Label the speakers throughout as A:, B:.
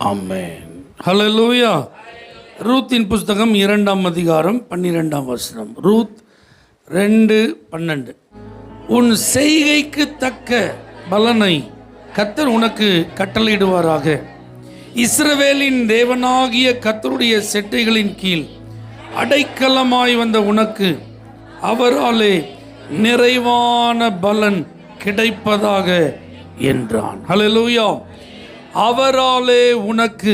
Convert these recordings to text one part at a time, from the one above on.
A: ஆமென். ஹல்லேலூயா. ரூத்தின் புஸ்தகம் 2ஆம் அதிகாரம் 12ஆம் வசனம். ரூத் 2:12. உன் செய்கைக்கு தக்க பலனை கர்த்தர் உனக்கு கட்டளையிடுவாராக. இஸ்ரவேலின் தேவனாகிய கர்த்தருடைய செட்டைகளின் கீழ் அடைக்கலமாய் வந்த உனக்கு அவராலே நிறைவான பலன் கிடைப்பதாக என்றான். ஹல்லேலூயா. அவராலே உனக்கு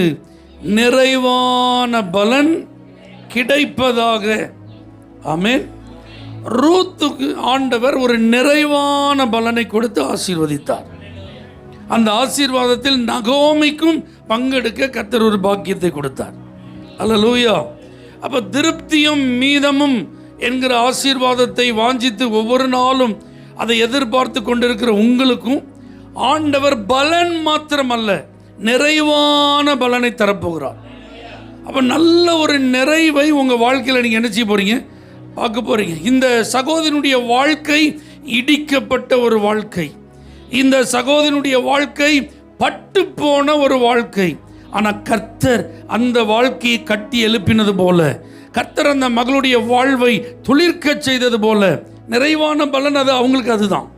A: நிறைவான பலன் கிடைப்பதாக. ஆமென். ரூத்துக்கு ஆண்டவர் ஒரு நிறைவான பலனை கொடுத்து ஆசீர்வதித்தார். அந்த ஆசீர்வாதத்தில் நகோமிக்கும் பங்கெடுக்க கர்த்தர் ஒரு பாக்கியத்தை கொடுத்தார். அல்லேலூயா. அப்ப திருப்தியும் மீதமும் என்கிற ஆசீர்வாதத்தை வாஞ்சித்து ஒவ்வொரு நாளும் அதை எதிர்பார்த்து கொண்டிருக்கிற உங்களுக்கும் ஆண்டவர் பலன் மாத்திரமல்ல, நிறைவான பலனை தரப்போகிறார். அப்போ நல்ல ஒரு நிறைவை உங்கள் வாழ்க்கையில் நீங்கள் என்ன செய்ய போகிறீங்க, பார்க்க போகிறீங்க. இந்த சகோதரனுடைய வாழ்க்கை இடிக்கப்பட்ட ஒரு வாழ்க்கை. இந்த சகோதரனுடைய வாழ்க்கை பட்டு போன ஒரு வாழ்க்கை. ஆனால் கர்த்தர் அந்த வாழ்க்கையை கட்டி எழுப்பினது போல, கர்த்தர் அந்த மகளுடைய வாழ்வை துளிர்க்க செய்தது போல நிறைவான பலன் அது அவங்களுக்கு அதுதான்.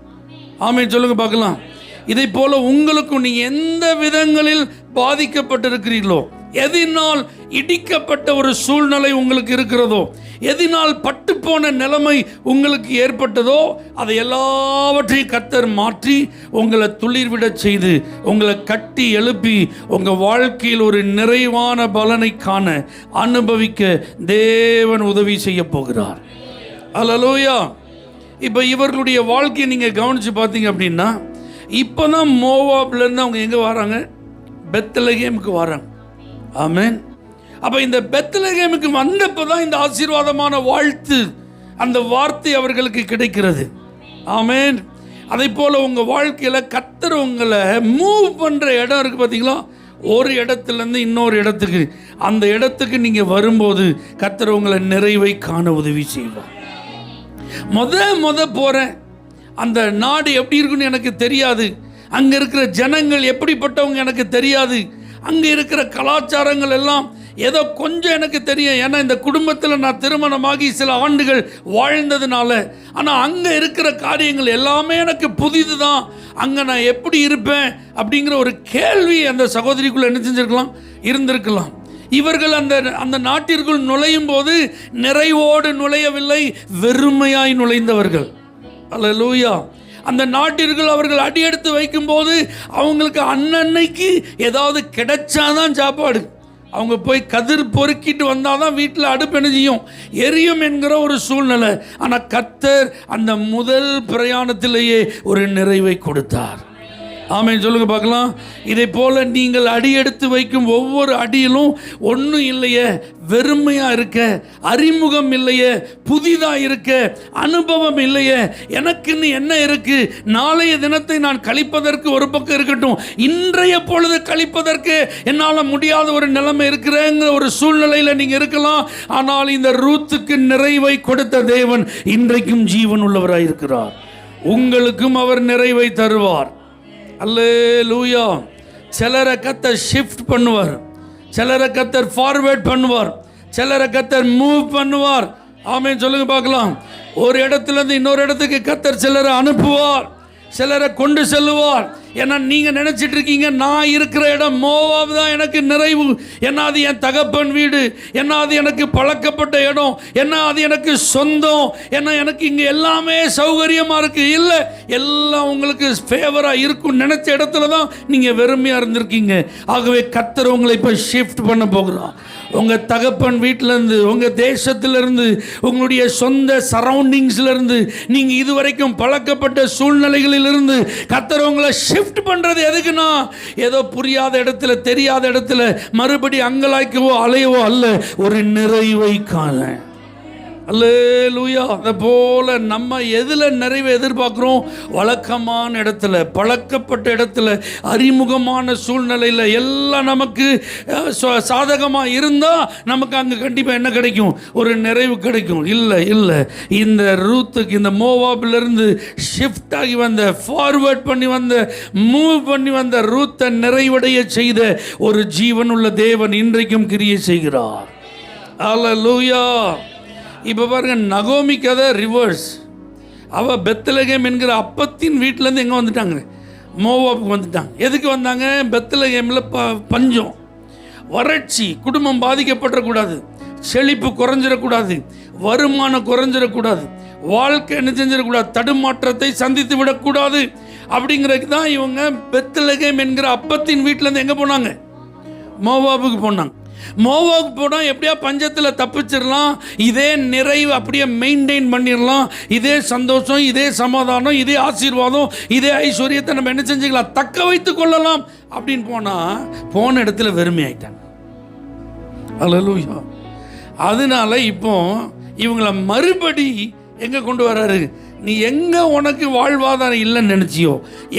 A: ஆமென் சொல்லுங்க பார்க்கலாம். இதை போல உங்களுக்கும் நீங்கள் எந்த விதங்களில் பாதிக்கப்பட்டிருக்கிறீர்களோ, எதினால் இடிக்கப்பட்ட ஒரு சூழ்நிலை உங்களுக்கு இருக்கிறதோ, எதினால் பட்டுப்போன நிலைமை உங்களுக்கு ஏற்பட்டதோ, அதை எல்லாவற்றையும் கர்த்தர் மாற்றி உங்களை துளிர்விட செய்து உங்களை கட்டி எழுப்பி உங்கள் வாழ்க்கையில் ஒரு நிறைவான பலனை காண அனுபவிக்க தேவன் உதவி செய்ய போகிறார். அல்லேலூயா. இப்போ இவர்களுடைய வாழ்க்கையை நீங்கள் கவனித்து பார்த்தீங்க அப்படின்னா, இப்போ தான் மோவாப்லேருந்து அவங்க எங்கே வராங்க, பெத்லகேமுக்கு வராங்க. ஆமென். அப்போ இந்த பெத்லகேமுக்கு வந்தப்போ தான் இந்த ஆசீர்வாதமான வாழ்த்து, அந்த வார்த்தை அவர்களுக்கு கிடைக்கிறது. ஆமென். அதே போல் உங்கள் வாழ்க்கையில் கர்த்தர் உங்களை மூவ் பண்ணுற இடம் இருக்குது பார்த்தீங்களா, ஒரு இடத்துலேருந்து இன்னொரு இடத்துக்கு, அந்த இடத்துக்கு நீங்கள் வரும்போது கர்த்தர் உங்களை நிறைவை காண உதவி செய்வார். முத போகிறேன், அந்த நாடு எப்படி இருக்குன்னு எனக்கு தெரியாது, அங்கே இருக்கிற ஜனங்கள் எப்படிப்பட்டவங்க எனக்கு தெரியாது, அங்கே இருக்கிற கலாச்சாரங்கள் எல்லாம் ஏதோ கொஞ்சம் எனக்கு தெரியும். ஏன்னா இந்த குடும்பத்தில் நான் திருமணமாகி சில ஆண்டுகள் வாழ்ந்ததுனால. ஆனால் அங்கே இருக்கிற காரியங்கள் எல்லாமே எனக்கு புதிது தான். அங்கே நான் எப்படி இருப்பேன் அப்படிங்கிற ஒரு கேள்வி அந்த சகோதரிக்குள்ளே என்ன செஞ்சிருக்கலாம், இருந்திருக்கலாம். இவர்கள் அந்த நாட்டிற்குள் நுழையும் போது நிறைவோடு நுழையவில்லை, வெறுமையாய் நுழைந்தவர்கள். அல்லேலூயா. அந்த நாட்டிற்குள் அவர்கள் அடியெடுத்து வைக்கும்போது அவங்களுக்கு அன்னன்னைக்கு ஏதாவது கிடைச்சாதான் சாப்பாடு. அவங்க போய் கதிர் பொறுக்கிட்டு வந்தால் தான் வீட்டில் அடுப்பு என்ன செய்யும், எரியும் என்கிற ஒரு சூழ்நிலை. ஆனால் கர்த்தர் அந்த முதல் பிரயாணத்திலேயே ஒரு நிறைவை கொடுத்தார். ஆமென் சொல்லுங்க பார்க்கலாம். இதை போல நீங்கள் அடியெடுத்து வைக்கும் ஒவ்வொரு அடியிலும் ஒன்றும் இல்லையே, வெறுமையாக இருக்க, அறிமுகம் இல்லையே, புதிதாக இருக்க, அனுபவம் இல்லையே, எனக்குன்னு என்ன இருக்கு, நாளைய தினத்தை நான் கழிப்பதற்கு ஒரு பக்கம் இருக்கட்டும், இன்றைய பொழுது கழிப்பதற்கு என்னால் முடியாத ஒரு நிலைமை இருக்கிறேங்கிற ஒரு சூழ்நிலையில் நீங்கள் இருக்கலாம். ஆனால் இந்த ரூத்துக்கு நிறைவை கொடுத்த தேவன் இன்றைக்கும் ஜீவன் உள்ளவராக இருக்கிறார். உங்களுக்கும் அவர் நிறைவை தருவார். அல்லேலூயா. சிலரை கர்த்தர் ஷிஃப்ட் பண்ணுவார், சிலரை கர்த்தர் ஃபார்வேர்ட் பண்ணுவார், சிலரை கர்த்தர் மூவ் பண்ணுவார். ஆமென் சொல்லுங்க பார்க்கலாம். ஒரு இடத்துலேருந்து இன்னொரு இடத்துக்கு கர்த்தர் சிலரை அனுப்புவார், சிலரை கொண்டு செல்லுவார். ஏன்னா நீங்கள் நினச்சிட்டு இருக்கீங்க, நான் இருக்கிற இடம் மோவாப் தான் எனக்கு நிறைவு, ஏன்னா அது என் தகப்பன் வீடு, ஏன்னா அது எனக்கு பழக்கப்பட்ட இடம், ஏன்னா அது எனக்கு சொந்தம், ஏன்னா எனக்கு இங்கே எல்லாமே சௌகரியமாக இருக்குது. இல்லை, எல்லாம் உங்களுக்கு ஃபேவராக இருக்கும் நினச்ச இடத்துல தான் நீங்கள் வெறுமையாக இருந்திருக்கீங்க. ஆகவே கர்த்தர் உங்களை இப்போ ஷிஃப்ட் பண்ண போகிறார். உங்கள் தகப்பன் வீட்டிலேருந்து, உங்கள் தேசத்திலிருந்து, உங்களுடைய சொந்த சரௌண்டிங்ஸ்லேருந்து, நீங்கள் இதுவரைக்கும் பழக்கப்பட்ட சூழ்நிலைகளிலிருந்து கர்த்தர் உங்களை ஷிஃப்ட் பண்ணுறது எதுக்குன்னா, ஏதோ புரியாத இடத்துல, தெரியாத இடத்துல மறுபடி அங்கலாய்க்கவோ அலையவோ அல்ல, ஒரு நிறைவை காண. அல்லேலூயா. அதை போல நம்ம எதில் நிறைவை எதிர்பார்க்குறோம்? வழக்கமான இடத்துல, பழக்கப்பட்ட இடத்துல, அறிமுகமான சூழ்நிலையில் எல்லாம் நமக்கு சாதகமாக இருந்தால் நமக்கு அங்கே கண்டிப்பாக என்ன கிடைக்கும்? ஒரு நிறைவு கிடைக்கும். இல்லை, இந்த ரூத்துக்கு, இந்த மோவாபிலிருந்து ஷிஃப்ட் ஆகி வந்த, ஃபார்வர்ட் பண்ணி வந்த, மூவ் பண்ணி வந்த ரூத்தை நிறைவடைய செய்த ஒரு ஜீவனுள்ள தேவன் இன்றைக்கும் கிரியை செய்கிறார். அல்லேலூயா. இப்போ பாருங்க, நகோமி கதை ரிவர்ஸ். அவள் பெத்லகேம் என்கிற அப்பத்தின் வீட்டிலேருந்து எங்கே வந்துட்டாங்க? மோவாப்புக்கு வந்துட்டாங்க. எதுக்கு வந்தாங்க? பெத்லகேமில் பஞ்சம், வறட்சி, குடும்பம் பாதிக்கப்படக்கூடாது, செழிப்பு குறைஞ்சிடக்கூடாது, வருமானம் குறைஞ்சிடக்கூடாது, வாழ்க்கை என்ன செஞ்சிடக்கூடாது, தடுமாற்றத்தை சந்தித்து விடக்கூடாது. அப்படிங்கிறதுக்கு தான் இவங்க பெத்லகேம் என்கிற அப்பத்தின் வீட்டிலேருந்து எங்கே போனாங்க? மோவாப்புக்கு போனாங்க. மோவாவுக்கு போனால் எப்படியா பஞ்சத்தில் தப்பிச்சிடலாம், இதே நிறைவு அப்படியே மெயின்டைன் பண்ணிடலாம், இதே சந்தோஷம், இதே சமாதானம், இதே ஆசீர்வாதம், இதே ஐஸ்வர்யத்தை நம்ம என்ன செஞ்சுக்கலாம், தக்க வைத்து கொள்ளலாம் அப்படின்னு போன இடத்துல வெறுமையாயிட்டாங்க. அல்லேலூயா. அதனால இப்போ இவங்களை மறுபடி எங்கே கொண்டு வர்றாரு? நீ எங்கே உனக்கு வாழ்வாதாரம் இல்லைன்னு நினச்சியோ,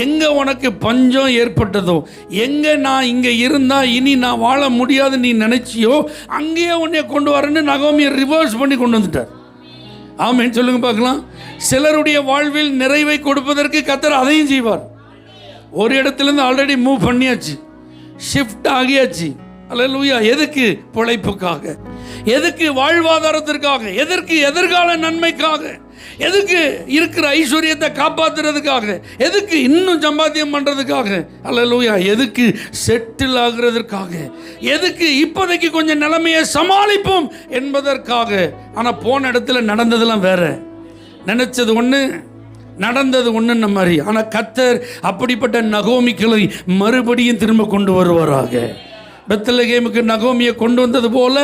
A: எங்கே உனக்கு பஞ்சம் ஏற்பட்டதோ, எங்கே நான் இங்கே இருந்தால் இனி நான் வாழ முடியாது நீ நினச்சியோ, அங்கேயே உன்னை கொண்டு வரேன்னு நகோமியை ரிவர்ஸ் பண்ணி கொண்டு வந்துட்டார். ஆமேன்னு சொல்லுங்க பார்க்கலாம். சிலருடைய வாழ்வில் நிறைவை கொடுப்பதற்கு கர்த்தர் அதையும் செய்வார். ஒரு இடத்துலேருந்து ஆல்ரெடி மூவ் பண்ணியாச்சு, ஷிஃப்ட் ஆகியாச்சு. அல்லேலூயா. எதுக்கு? பிழைப்புக்காக, எதுக்கு? வாழ்வாதாரத்திற்காக, எதற்கு? எதிர்கால நன்மைக்காக, எதுக்கு? இருக்கிற ஐஸ்வர்யத்தை காப்பாற்றுறதுக்காக, எதுக்கு? இன்னும் சம்பாத்தியம் பண்ணுறதுக்காக. அல்லேலூயா. எதுக்கு? செட்டில் ஆகிறதுக்காக, எதுக்கு? இப்போதைக்கு கொஞ்சம் நிலைமையை சமாளிப்போம் என்பதற்காக. ஆனால் போன இடத்துல நடந்ததெல்லாம் வேற, நினைச்சது ஒன்று, நடந்தது ஒன்றுன்ன மாதிரி. ஆனால் கர்த்தர் அப்படிப்பட்ட நகோமிகளை மறுபடியும் திரும்ப கொண்டு வருவாராக. பெத்லகேமுக்கு நகோமியை கொண்டு வந்தது போல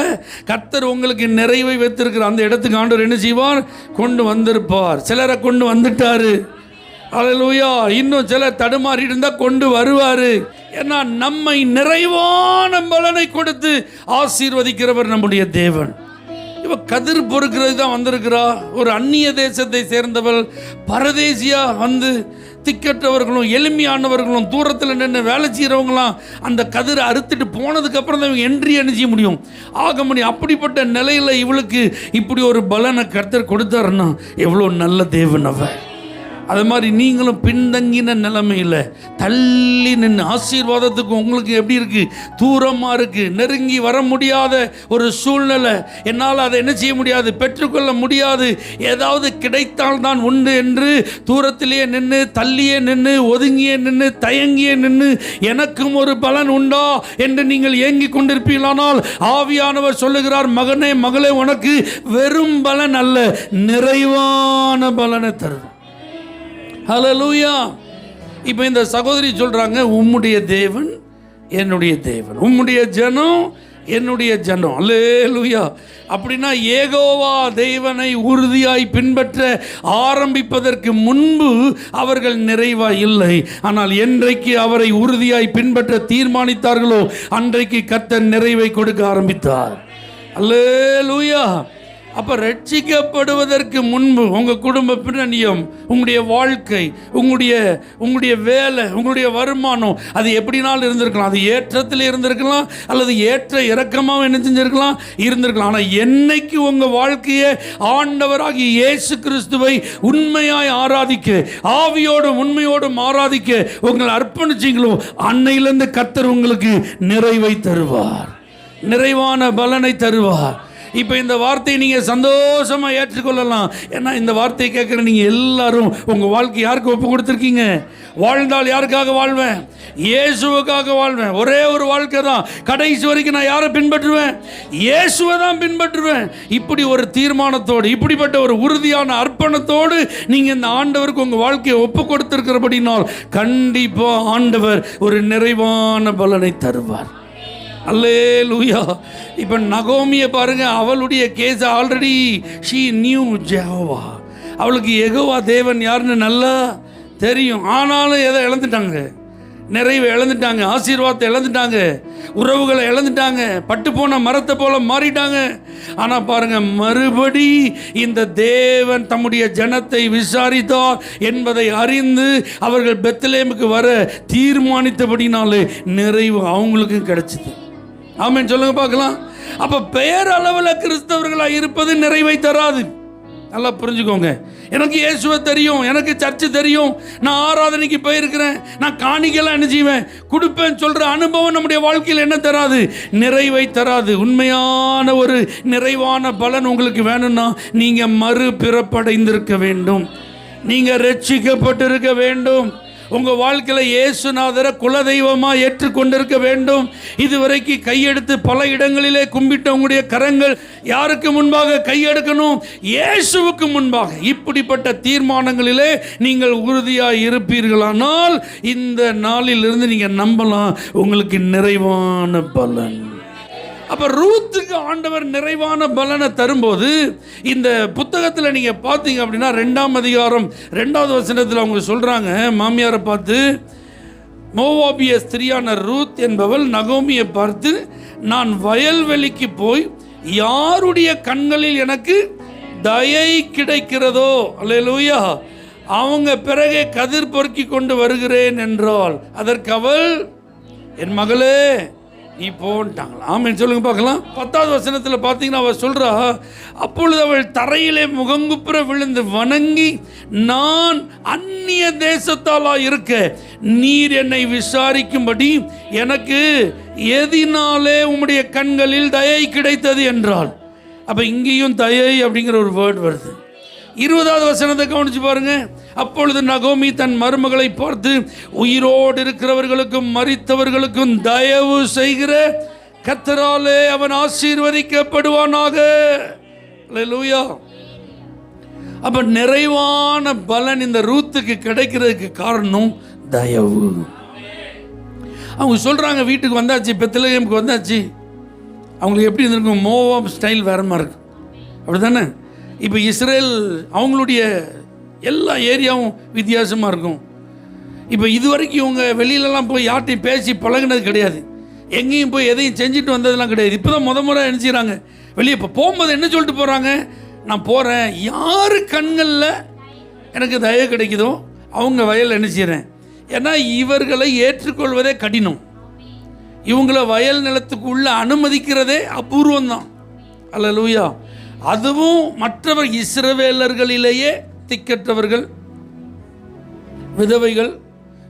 A: கர்த்தர் உங்களுக்கு நிறைவை வைத்திருக்கிற அந்த இடத்துக்கு ஆண்டவர் என்ன செய்வார்? கொண்டு வந்திருப்பார். சிலரை கொண்டு வந்துட்டாரு. அல்லேலூயா. இன்னும் சிலர் தடுமாறி இருந்தால் கொண்டு வருவார். ஏன்னா நம்மை நிறைவான பலனை கொடுத்து ஆசீர்வதிக்கிறவர் நம்முடைய தேவன். இவ கதிர் பொறுக்கிறது தான் வந்திருக்கிறா. ஒரு அந்நிய தேசத்தை சேர்ந்தவள், பரதேசியா வந்து திக்கற்றவர்களும் எளிமையானவர்களும் தூரத்தில் நின்று வேலை செய்கிறவங்களாம் அந்த கதிரை அறுத்துட்டு போனதுக்கப்புறம் தான் இவங்க என்ட்ரி அணிஞ்சிக்க முடியும், ஆக முடியும். அப்படிப்பட்ட நிலையில் இவளுக்கு இப்படி ஒரு பலனை கர்த்தர் கொடுத்தாருன்னா எவ்வளோ நல்ல தேவன் அவர். அது மாதிரி நீங்களும் பின்தங்கின நிலைமையில் தள்ளி நின்று ஆசீர்வாதத்துக்கு உங்களுக்கு எப்படி இருக்குது? தூரமாக இருக்குது, நெருங்கி வர முடியாத ஒரு சூழ்நிலை. என்னால் அதை என்ன செய்ய முடியாது, பெற்றுக்கொள்ள முடியாது, ஏதாவது கிடைத்தால் தான் உண்டு என்று தூரத்திலேயே நின்று, தள்ளியே நின்று, ஒதுங்கியே நின்று, தயங்கியே நின்று எனக்கும் ஒரு பலன் உண்டா என்று நீங்கள் ஏங்கி கொண்டிருப்பீர்களானால் ஆவியானவர் சொல்லுகிறார், மகனே மகளே, உனக்கு வெறும் பலன் அல்ல, நிறைவான பலனை தரும். ஹல்லேலூயா. இப்போ இந்த சகோதரி சொல்றாங்க, உம்முடைய தேவன் என்னுடைய தேவன், உம்முடைய ஜனம் என்னுடைய ஜனம். அல்லேலூயா. அப்படின்னா யெகோவா தேவனை உறுதியாய் பின்பற்ற ஆரம்பிப்பதற்கு முன்பு அவர்கள் நிறைவாய் இல்லை. ஆனால் என்றைக்கு அவரை உறுதியாய் பின்பற்ற தீர்மானித்தார்களோ அன்றைக்கு கர்த்தர் நிறைவை கொடுக்க ஆரம்பித்தார். அல்லேலூயா. அப்போ ரட்சிக்கப்படுவதற்கு முன்பு உங்கள் குடும்ப பின்னணியம், உங்களுடைய வாழ்க்கை, உங்களுடைய வேலை, உங்களுடைய வருமானம், அது எப்படினாலும் இருந்திருக்கலாம். அது ஏற்றத்தில் இருந்திருக்கலாம், அல்லது ஏற்ற இறக்கமாக என்ன செஞ்சிருக்கலாம், இருந்திருக்கலாம். ஆனால் என்னைக்கு உங்கள் வாழ்க்கையை ஆண்டவராகிய இயேசு கிறிஸ்துவை உண்மையாய் ஆராதிக்க, ஆவியோடும் உண்மையோடும் ஆராதிக்க உங்களை அர்ப்பணிச்சிங்களோ அன்னையிலிருந்து கர்த்தர் உங்களுக்கு நிறைவை தருவார், நிறைவான பலனை தருவார். இப்போ இந்த வார்த்தையை நீங்கள் சந்தோஷமாக ஏற்றுக்கொள்ளலாம். ஏன்னா இந்த வார்த்தையை கேட்குற நீங்கள் எல்லாரும் உங்கள் வாழ்க்கை யாருக்கு ஒப்பு கொடுத்துருக்கீங்க? வாழ்ந்தால் யாருக்காக வாழ்வேன்? இயேசுவுக்காக வாழ்வேன். ஒரே ஒரு வாழ்க்கை தான், கடைசி வரைக்கும் நான் யாரை பின்பற்றுவேன்? இயேசுவை தான் பின்பற்றுவேன். இப்படி ஒரு தீர்மானத்தோடு, இப்படிப்பட்ட ஒரு உறுதியான அர்ப்பணத்தோடு நீங்கள் இந்த ஆண்டவருக்கு உங்கள் வாழ்க்கையை ஒப்பு கொடுத்திருக்கிறபடினால் கண்டிப்பாக ஆண்டவர் ஒரு நிறைவான பலனை தருவார். அல்லேலூயா. இப்போ நகோமியை பாருங்க, அவளுடைய case already she knew Jehovah. அவளுக்கு யெகோவா தேவன் யாருன்னு நல்லா தெரியும். ஆனாலும் எதை இழந்துட்டாங்க? நிறைவை இழந்துட்டாங்க, ஆசீர்வாதத்தை இழந்துட்டாங்க, உறவுகளை இழந்துட்டாங்க, பட்டு போன மரத்தை போல மாறிட்டாங்க. ஆனால் பாருங்க, மறுபடி இந்த தேவன் தம்முடைய ஜனத்தை விசாரித்தார் என்பதை அறிந்து அவர்கள் பெத்லெகேமுக்கு வர தீர்மானித்தபடினாலே நிறைவு அவங்களுக்கு கிடைச்சது. ஆமென் சொல்லுங்க பார்க்கலாம். அப்போ பெயர் அளவில் கிறிஸ்தவர்களாக இருப்பது நிறைவை தராது. நல்லா புரிஞ்சுக்கோங்க. எனக்கு இயேசுவை தெரியும், எனக்கு சர்ச்சு தெரியும், நான் ஆராதனைக்கு போயிருக்கிறேன், நான் காணிக்கைலாம் என்ன செய்வேன், கொடுப்பேன் சொல்கிற அனுபவம் நம்முடைய வாழ்க்கையில் என்ன தராது? நிறைவை தராது. உண்மையான ஒரு நிறைவான பலன் உங்களுக்கு வேணும்னா நீங்கள் மறுபிறப்படைந்திருக்க வேண்டும், நீங்கள் ரட்சிக்கப்பட்டிருக்க வேண்டும், உங்கள் வாழ்க்கையில் இயேசுநாதரை குலதெய்வமாக ஏற்றுக்கொண்டிருக்க வேண்டும். இதுவரைக்கு கையெடுத்து பல இடங்களிலே கும்பிட்ட உங்களுடைய கரங்கள் யாருக்கு முன்பாக கையெடுக்கணும்? இயேசுவுக்கு முன்பாக. இப்படிப்பட்ட தீர்மானங்களிலே நீங்கள் உறுதியாக இருப்பீர்களானால் இந்த நாளிலிருந்து நீங்கள் நம்பலாம், உங்களுக்கு நிறைவான பலன். அப்போ ரூத்துக்கு ஆண்டவர் நிறைவான பலனை தரும்போது இந்த புத்தகத்தில் நீங்கள் பார்த்தீங்க அப்படின்னா 2ஆம் அதிகாரம் 2வது வசனத்தில் அவங்க சொல்கிறாங்க, மாமியாரை பார்த்து, மோவாபிய ஸ்திரியான ரூத் என்பவள் நகோமியை பார்த்து, நான் வயல்வெளிக்கு போய் யாருடைய கண்களில் எனக்கு தயை கிடைக்கிறதோ, அல்லேலூயா, அவங்க பிறகே கதிர் பொறுக்கி கொண்டு வருகிறேன் என்றாள். அதற்கு அவள், என் மகளே நீ போன்ட்டாங்களா. ஆமென் சொல்லுங்க பார்க்கலாம். 10வது வசனத்தில் பார்த்தீங்கன்னா அவள் சொல்கிறா, அப்பொழுது அவள் தரையிலே முகங்குப்புற விழுந்து வணங்கி, நான் அந்நிய தேசத்தாலா இருக்க நீர் என்னை விசாரிக்கும்படி எனக்கு எதினாலே உம்முடைய கண்களில் தயை கிடைத்தது என்றாள். அப்போ இங்கேயும் தயை அப்படிங்கிற ஒரு வேர்ட் வருது. 20வது வசனத்தை கவனிச்சு பாருங்க. அப்பொழுது நகோமி தன் மருமகளை பார்த்து, உயிரோடு இருக்கிறவர்களுக்கும் மரித்தவர்களுக்கும் தயவு செய்கிற கர்த்தராலே அவன் ஆசீர்வதிக்கப்படுவானாக. அல்லேலூயா. அப்ப நிறைவான பலன் இந்த ரூத்துக்கு கிடைக்கிறதுக்கு காரணம் தயவு. அவங்க சொல்றாங்க, வீட்டுக்கு வந்தாச்சு, பெத்லெகேமுக்கு வந்தாச்சு. அவங்களுக்கு எப்படி இருந்திருக்கும்? மோவாப் ஸ்டைல் வேற மாதிரி இருக்கு, அப்படிதானே? இப்போ இஸ்ரேல் அவங்களுடைய எல்லா ஏரியாவும் வித்தியாசமாக இருக்கும். இப்போ இதுவரைக்கும் இவங்க வெளியிலலாம் போய் யார்ட்டையும் பேசி பழகினது கிடையாது, எங்கேயும் போய் எதையும் செஞ்சுட்டு வந்ததெல்லாம் கிடையாது. இப்போ தான் முறை நினச்சிக்கிறாங்க. வெளியே இப்போ போகும்போது என்ன சொல்லிட்டு போகிறாங்க? நான் போகிறேன், யார் கண்களில் எனக்கு தயவு கிடைக்குதோ அவங்க வயலில் என்ன செய்கிறேன். ஏன்னா இவர்களை ஏற்றுக்கொள்வதே கடினம், இவங்கள வயல் நிலத்துக்குள்ள அனுமதிக்கிறதே அபூர்வம்தான். அல்லேலூயா. அதுவும் மற்றவர் இஸ்ரவேலர்களிலேயே திக்கற்றவர்கள், விதவைகள்,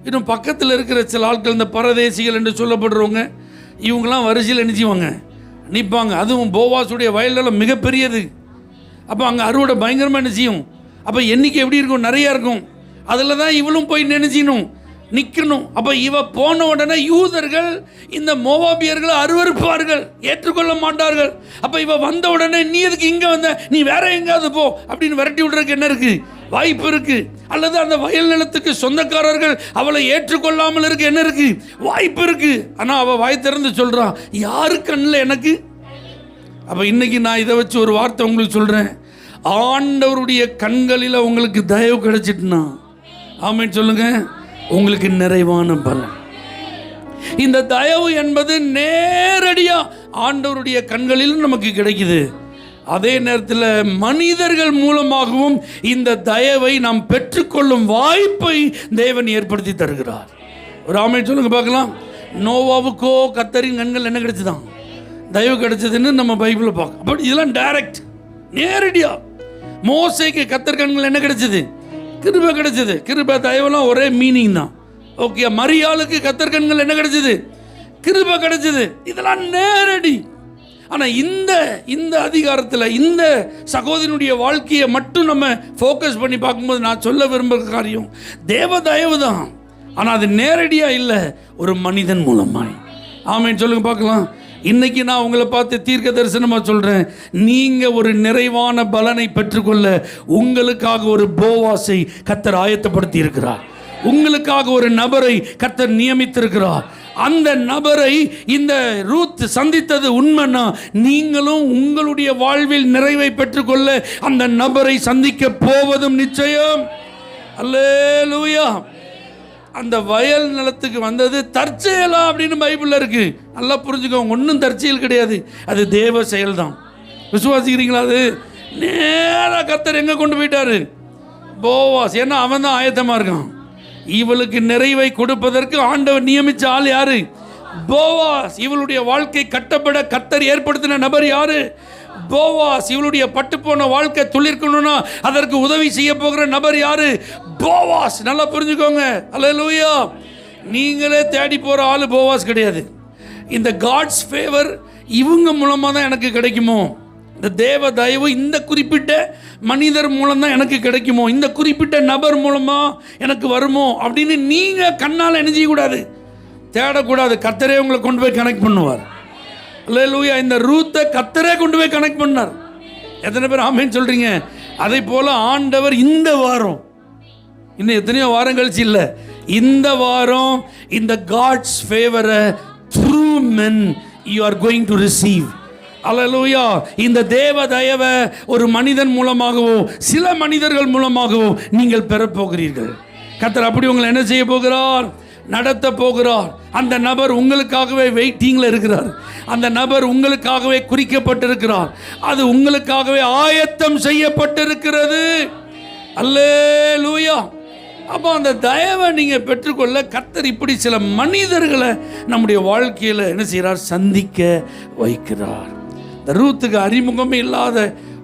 A: இன்னும் பக்கத்தில் இருக்கிற சில ஆட்கள், இந்த பரதேசிகள் என்று சொல்லப்படுறவங்க, இவங்கெல்லாம் வரிசையில் நினைச்சுவாங்க, நிற்பாங்க. அதுவும் போவாசுடைய வயல்கள் மிகப்பெரியது. அப்போ அங்கே அறுவடை பயங்கரமாக நிச்சயம். அப்போ எண்ணிக்கை எப்படி இருக்கும்? நிறையா இருக்கும். அதில் தான் இவளும் போய் நினைச்சிக்கணும், நிற்கணும். அப்போ இவ போன உடனே யூதர்கள் இந்த மோவாபியர்களை அருவருப்பார்கள், ஏற்றுக்கொள்ள மாட்டார்கள். அப்போ இவ வந்த உடனே, நீ எதுக்கு இங்கே வந்த, நீ வேற எங்காவது போ அப்படின்னு விரட்டி விடுறதுக்கு என்ன இருக்கு? வாய்ப்பு இருக்கு. அல்லது அந்த வயல் நிலத்துக்கு சொந்தக்காரர்கள் அவளை ஏற்றுக்கொள்ளாமல் இருக்க என்ன இருக்கு? வாய்ப்பு இருக்கு. ஆனால் அவள் வாய் திறந்து சொல்றான், யாரு கண்ணில் எனக்கு. அப்போ இன்னைக்கு நான் இதை வச்சு ஒரு வார்த்தை உங்களுக்கு சொல்றேன், ஆண்டவருடைய கண்களில் உங்களுக்கு தயவு கிடைச்சிட்டுனா, ஆமென் சொல்லுங்க, உங்களுக்கு நிறைவான பலன். இந்த தயவு என்பது நேரடியா ஆண்டவருடைய கண்களில் நமக்கு கிடைக்குது. அதே நேரத்தில் மனிதர்கள் மூலமாகவும் இந்த தயவை நாம் பெற்றுக்கொள்ளும் வாய்ப்பை தேவன் ஏற்படுத்தி தருகிறார். ஒரு ஆமென் சொல்லுங்க பார்க்கலாம். நோவாவுக்கோ கர்த்தரின் கண்கள் என்ன கிடைச்சுதான்? தயவு கிடைச்சதுன்னு நம்ம பைபிளில் பார்க்கலாம். அப்படி இதெல்லாம் டைரக்ட், நேரடியா. மோசேக்கு கர்த்தர் கண்கள் என்ன கிடைச்சது? கிருபை கிடைச்சது. கிருபை தயவெல்லாம் ஒரே மீனிங் தான். ஓகே. மரியாளுக்கு கர்த்தர் கண்கள் என்ன கிடைச்சது? கிருபை கிடைச்சது. இதெல்லாம் நேரடி. ஆனால் இந்த அதிகாரத்தில் இந்த சகோதரனுடைய வாழ்க்கையை மட்டும் நம்ம ஃபோக்கஸ் பண்ணி பார்க்கும்போது நான் சொல்ல விரும்புகிற காரியம் தேவ தயவு தான். ஆனால் அது நேரடியாக இல்லை, ஒரு மனிதன் மூலமாய். ஆமென் சொல்லுங்க பார்க்கலாம். இன்னைக்கு நான் உங்களை பார்த்து தீர்க்க தரிசனமாக சொல்கிறேன், நீங்கள் ஒரு நிறைவான பலனை பெற்றுக்கொள்ள உங்களுக்காக ஒரு போவாசை கர்த்தர் ஆயத்தப்படுத்தி இருக்கிறார். உங்களுக்காக ஒரு நபரை கர்த்தர் நியமித்திருக்கிறார். அந்த நபரை இந்த ரூத் சந்தித்தது உண்மைன்னா, நீங்களும் உங்களுடைய வாழ்வில் நிறைவை பெற்றுக்கொள்ள அந்த நபரை சந்திக்க போவதும் நிச்சயம். அல்லேலூயா. அந்த வயல் நிலத்துக்கு வந்தது தற்செயலா அப்படின்னு பைபிளில் இருக்கு. நல்லா புரிஞ்சுக்கோங்க, ஒன்றும் தற்செயல் கிடையாது, அது தேவ செயல் தான். விசுவாசிக்கிறீங்களா? அது நேராக கர்த்தர் எங்கே கொண்டு போயிட்டாரு? போவாஸ். ஏன்னா அவன் தான் ஆயத்தமாக இருக்கான். இவளுக்கு நிறைவை கொடுப்பதற்கு ஆண்டவர் நியமித்த ஆள் யாரு? போவாஸ். இவளுடைய வாழ்க்கை கட்டப்பட கர்த்தர் ஏற்படுத்தின நபர் யாரு? போவாஸ். இவளுடைய பட்டுப்போன வாழ்க்கை துளிர்க்கணும்னா அதற்கு உதவி செய்ய போகிற நபர் யாரு? போவாஸ். நல்லா புரிஞ்சுக்கோங்க. அல்லேலூயா. நீங்களே தேடி போகிற ஆள் போவாஸ் கிடையாது. இந்த காட்ஸ் ஃபேவர் இவங்க மூலமாக தான் எனக்கு கிடைக்குமோ, இந்த தேவ தயவு இந்த குறிப்பிட்ட மனிதர் மூலம் தான் எனக்கு கிடைக்குமோ, இந்த குறிப்பிட்ட நபர் மூலமாக எனக்கு வருமோ அப்படின்னு நீங்கள் கண்ணால் என்ன செய்யக்கூடாது? தேடக்கூடாது. கர்த்தரே உங்களை கொண்டு போய் கனெக்ட் பண்ணுவார். அல்லேலூயா. இந்த ரூத்தை கர்த்தரே கொண்டு போய் கனெக்ட் பண்ணார். எத்தனை பேர் ஆமென் சொல்கிறீங்க? அதை போல் ஆண்டவர் இந்த வாரம், இன்னும் எத்தனையோ வாரம் கழிச்சு இல்லை, இந்த வாரம் இந்த காட்ஸ் ஃபேவரை through men you are going to receive. அல்லேலூயா. இந்த தேவ தயவை ஒரு மனிதன் மூலமாகவோ சில மனிதர்கள் மூலமாகவோ நீங்கள் பெறப்போகிறீர்கள். கர்த்தர் அப்படி உங்களை என்ன செய்ய போகிறார்? நடத்த போகிறார். அந்த நபர் உங்களுக்காகவே வெயிட்டிங்கில் இருக்கிறார். அந்த நபர் உங்களுக்காகவே குறிக்கப்பட்டிருக்கிறார். அது உங்களுக்காகவே ஆயத்தம் செய்யப்பட்டிருக்கிறது. அல்லேலூயா. அப்போ அந்த தயவை நீங்கள் பெற்றுக்கொள்ள கர்த்தர் இப்படி சில மனிதர்களை நம்முடைய வாழ்க்கையில் என்ன செய்கிறார்? சந்திக்க வைக்கிறார். இந்த ரூத்துக்கு அறிமுகமே இல்லாத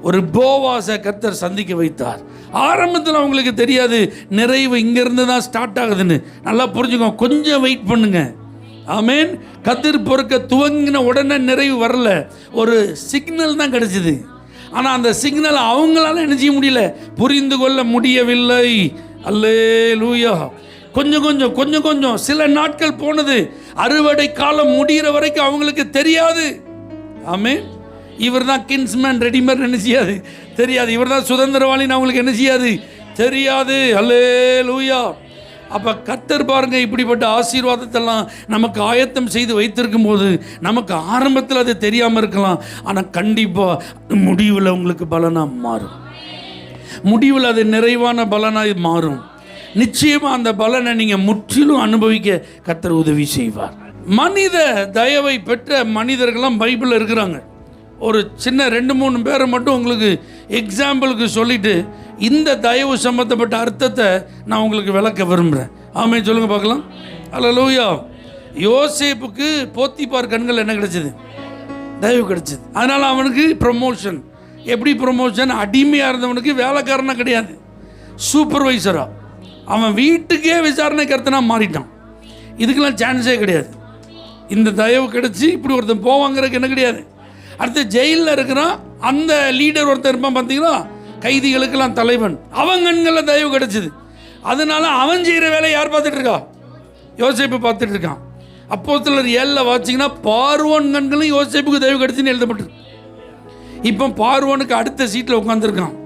A: ஒரு போவாஸை கர்த்தர் சந்திக்க வைத்தார். ஆரம்பத்தில் அவங்களுக்கு தெரியாது நிறைவு இங்கேருந்து தான் ஸ்டார்ட் ஆகுதுன்னு. நல்லா புரிஞ்சுக்கோங்க, கொஞ்சம் வெயிட் பண்ணுங்க. ஆமேன். கதிர் பொறுக்க துவங்கின உடனே நிறைவு வரல, ஒரு சிக்னல் தான் கிடைச்சிது. ஆனால் அந்த சிக்னல் அவங்களால என்ன செய்ய முடியல, புரிந்து கொள்ள முடியவில்லை. அல்லேலூயா. கொஞ்சம் கொஞ்சம் சில நாட்கள் போனது. அறுவடை காலம் முடிகிற வரைக்கும் அவங்களுக்கு தெரியாது. ஆமேன். இவர் தான் கின்ஸ்மேன் ரெடிமேட் என்ன செய்யாது? தெரியாது. இவர் தான் சுதந்திரவாளின்னு அவங்களுக்கு என்ன செய்யாது? தெரியாது. அல்லேலூயா. அப்போ கர்த்தர் பாருங்க, இப்படிப்பட்ட ஆசீர்வாதத்தெல்லாம் நமக்கு ஆயத்தம் செய்து வைத்திருக்கும் போது நமக்கு ஆரம்பத்தில் அது தெரியாமல் இருக்கலாம். ஆனால் கண்டிப்பாக முடிவில் உங்களுக்கு பலனாக மாறும். முடிவில் அது நிறைவான பலனாக மாறும். நிச்சயமாக அந்த பலனை நீங்கள் முற்றிலும் அனுபவிக்க கர்த்தர் உதவி செய்வார். மனித தயவை பெற்ற மனிதர்கள்லாம் பைபிளில் இருக்கிறாங்க. ஒரு சின்ன 2-3 பேரை மட்டும் உங்களுக்கு எக்ஸாம்பிளுக்கு சொல்லிட்டு இந்த தயவு சம்பந்தப்பட்ட அர்த்தத்தை நான் உங்களுக்கு விளக்க விரும்புகிறேன். ஆமென் சொல்லுங்கள் பார்க்கலாம். அல்லேலூயா. யோசேப்புக்கு போத்திபார் கண்கள் என்ன கிடைச்சது? தயவு கிடைச்சது. அதனால் அவனுக்கு ப்ரமோஷன். எப்படி ப்ரமோஷன்? அடிமையாக இருந்தவனுக்கு வேலைக்காரனாக கிடையாது, சூப்பர்வைசராக. அவன் வீட்டுக்கே விசாரணை கருத்தனாக மாறிட்டான். இதுக்கெல்லாம் சான்ஸே கிடையாது. இந்த தயவு கிடைச்சி இப்படி ஒருத்தன் போவாங்கிறதுக்கு என்ன கிடையாது. அடுத்து ஜெயிலில் இருக்கிறான். அந்த லீடர் ஒருத்தர் இருப்பான் பார்த்தீங்களா, கைதிகளுக்கெல்லாம் தலைவன். அவன் கண்களில் தயவு கிடைச்சிது. அதனால அவன் செய்கிற வேலையை யார் பார்த்துட்டு இருக்கா? யோசேப்பு பார்த்துட்டு இருக்கான். அப்போஸ்தலர் 7 வாசிங்கன்னா பார்வோன் கண்களும் யோசேப்புக்கு தயவு கிடைச்சுன்னு எழுதப்பட்டிருக்கு. இப்போ பார்வோனுக்கு அடுத்த சீட்டில் உட்காந்துருக்கான்.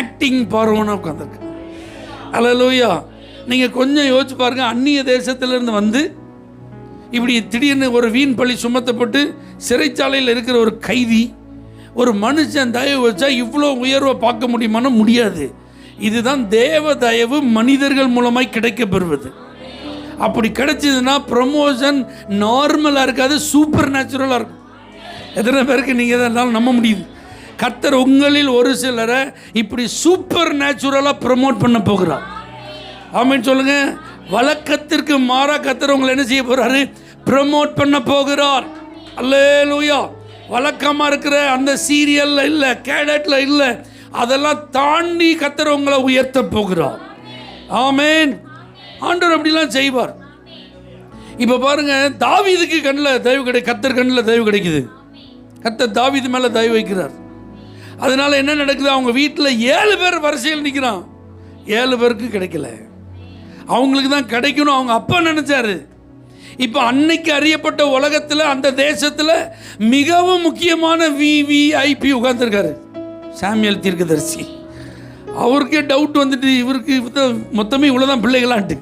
A: ஆக்டிங் பார்வோனாக உட்காந்துருக்கான். அல்லேலூயா. நீங்கள் கொஞ்சம் யோசிச்சு பாருங்கள். அந்நிய தேசத்திலிருந்து வந்து இப்படி திடீர்னு ஒரு வீண் பழி சுமத்தப்பட்டு சிறைச்சாலையில் இருக்கிற ஒரு கைதி, ஒரு மனுஷன் தயவு வச்சா இவ்வளோ உயர்வை பார்க்க முடியுமான்னு முடியாது. இதுதான் தேவ தயவு மனிதர்கள் மூலமாய் கிடைக்க பெறுவது. அப்படி கிடைச்சதுன்னா ப்ரமோஷன் நார்மலாக இருக்காது, சூப்பர் நேச்சுரலாக இருக்கும். எத்தனை பேருக்கு நீங்கள் எதாவது நம்ப முடியுது? கர்த்தர் உங்களில் ஒரு சிலரை இப்படி சூப்பர் நேச்சுரலாக ப்ரமோட் பண்ண போகிறார். ஆமென் சொல்லுங்க. வழக்கத்திற்கு மாறா கர்த்தர் உங்களை என்ன செய்ய போறாரு? ப்ரமோட் பண்ண போகிறார். அல்லேலூயா. வழக்கமாக இருக்கிற அந்த சீரியல்ல இல்லை, கேடட்ல இல்லை, அதெல்லாம் தாண்டி கர்த்தர் உங்களை உயர்த்த போகிறார். ஆமென். ஆண்டவர் அப்படிலாம் செய்வார். இப்போ பாருங்க, தாவீதுக்கு கண்ணில் தயவு கர்த்தர் கண்ணில் தயவு கிடைக்குது. கர்த்தர் தாவீது மேலே தயவு வைக்கிறார். அதனால என்ன நடக்குது? அவங்க வீட்டில் 7 பேர் வரிசையில் நிற்கிறான். 7 பேருக்கு கிடைக்கல. அவங்களுக்கு தான் கிடைக்கணும் அவங்க அப்பா நினைச்சாரு. இப்போ அன்னைக்கு அறியப்பட்ட உலகத்தில் அந்த தேசத்தில் மிகவும் முக்கியமான விவிஐபி உட்கார்ந்துருக்காரு, சாமியல் தீர்க்கதரிசி. அவருக்கே டவுட் வந்துட்டு, இவருக்கு மொத்தமே இவ்வளோதான் பிள்ளைகளான்ட்டு.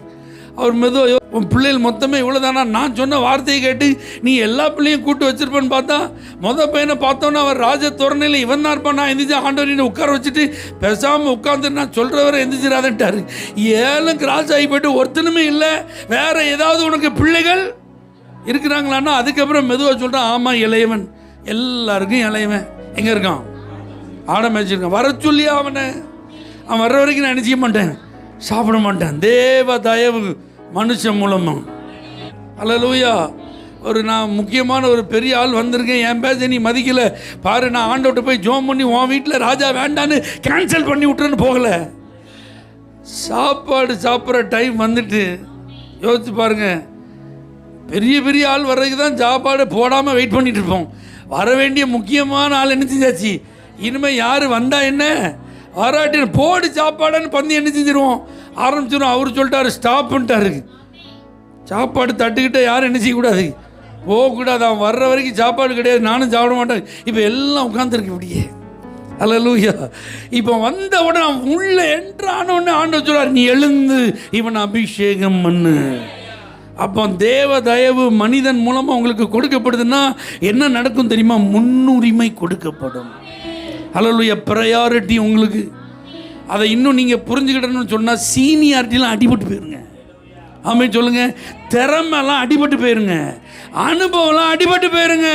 A: அவர் மெதுவாக, உன் பிள்ளைகள் மொத்தமே இவ்வளோதானா? நான் சொன்ன வார்த்தையை கேட்டு நீ எல்லா பிள்ளையும் கூட்டு வச்சிருப்பேன்னு பார்த்தா, பையனை பார்த்தோன்னா அவர் ராஜ தோரணையில் இவன் தான் இருப்பான். நான் எந்திரிச்சு ஆண்டவரின் உட்கார வச்சுட்டு பேசாமல் உட்காந்து நான் சொல்கிறவரை எந்திரிச்சிடாதன்ட்டாரு. 7 கிராஸ் ஆகி போய்ட்டு ஒருத்தனுமே இல்லை. வேற ஏதாவது உனக்கு பிள்ளைகள் இருக்கிறாங்களான்னா அதுக்கப்புறம் மெதுவாக சொல்கிறான், ஆமாம் இளையவன், எல்லாருக்கும் இளையவன் எங்கே இருக்கான்? ஆட மேய்ச்சிருக்கான். வர சொல்லி அவன் வர்ற வரைக்கும் நான் நினச்சிக்க மாட்டேன், சாப்பிட மாட்டேன். தேவ தயவு மனுஷன் மூலமாக. அல்லேலூயா. நான் முக்கியமான ஒரு பெரிய ஆள் வந்திருக்கேன், என் பேச நீ மதிக்கலை பாரு, நான் ஆண்டவர்கிட்ட போய் ஜோம் பண்ணி உன் வீட்டில் ராஜா வேண்டான்னு கேன்சல் பண்ணி விட்டுறேன்னு போகலை. சாப்பாடு சாப்பிட்ற டைம் வந்துட்டு யோசிச்சு பாருங்க, பெரிய பெரிய ஆள் வர்றதுக்கு தான் சாப்பாடு போடாமல் வெயிட் பண்ணிட்டு இருப்போம். வர வேண்டிய முக்கியமான ஆள் என்ன செஞ்சாச்சு, இனிமேல் யார் வந்தா என்ன, வராட்டி போடு சாப்பாடுன்னு பந்தி என்ன செஞ்சிருவோம், ஆரம்பிச்சிடும். அவர் சொல்லிட்டாரு ஸ்டாப் பண்ணிட்டாரு. சாப்பாடு தட்டுக்கிட்ட யாரும் என்ன செய்யக்கூடாது, போகக்கூடாது. அவன் வர்ற வரைக்கும் சாப்பாடு கிடையாது, நானும் சாப்பிட மாட்டேன். இப்போ எல்லாம் உட்காந்துருக்கு இப்படியே. அல்லேலூயா. இப்போ வந்த உடனே அவன் உள்ள என்ட்ரான உடனே ஆண்டவர் சொல்றார், நீ எழுந்து இவன் அபிஷேகம் பண்ணு. அப்போ தேவ தயவு மனிதன் மூலமாக உங்களுக்கு கொடுக்கப்படுதுன்னா என்ன நடக்கும் தெரியுமா? முன்னுரிமை கொடுக்கப்படும். அல்லேலூயா. ப்ரையாரிட்டி உங்களுக்கு. அதை இன்னும் நீங்கள் புரிஞ்சுக்கிட்டணும்னு சொன்னால் சீனியாரிட்டிலாம் அடிபட்டு போயிருங்க. ஆமாம் சொல்லுங்க. திறமைலாம் அடிபட்டு போயிருங்க, அனுபவம்லாம் அடிபட்டு போயிருங்க,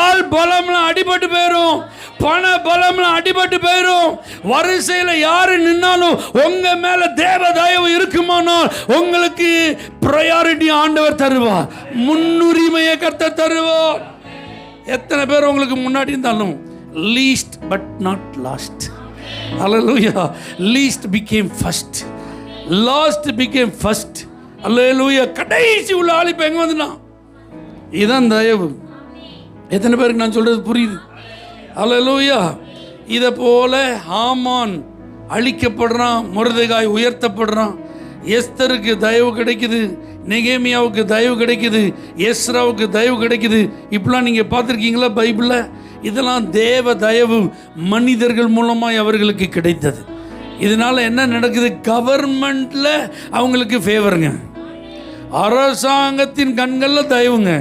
A: ஆள் பலம்லாம் அடிபட்டு போயிடும், பண பலம்லாம் அடிபட்டு போயிடும். வரிசையில் யாரு நின்னாலும் உங்க மேல தேவ தயவு இருக்குமானால் உங்களுக்கு ப்ரையாரிட்டி ஆண்டவர் தருவார், முன்னுரிமையை கர்த்தர் தருவார். எத்தனை பேர் உங்களுக்கு முன்னாடி இருந்தாலும் லீஸ்ட் பட் நாட் லாஸ்ட். அல்லேலூயா. Least became first, last became first. அல்லேலூயா. கடைசி உள்ள ஆள் இப்போ எங்க வந்துட்டான்? இதுதான் தயவு. எத்தனை பேருக்கு நான் சொல்றது புரியுது? அல்லேலூயா. இதை போல ஹாமான் அழிக்கப்படுறான், மொர்தெகாய் உயர்த்தப்படுறான், எஸ்தருக்கு தயவு கிடைக்குது, நெகேமியாவுக்கு தயவு கிடைக்குது, எஸ்ராவுக்கு தயவு கிடைக்குது. இப்படிலாம் நீங்கள் பார்த்துருக்கீங்களா பைபிளில்? இதெல்லாம் தேவ தயவு மனிதர்கள் மூலமாக அவர்களுக்கு கிடைத்தது. இதனால் என்ன நடக்குது? கவர்மெண்ட்டில் அவங்களுக்கு ஃபேவருங்க, அரசாங்கத்தின் கண்களில் தயவுங்க.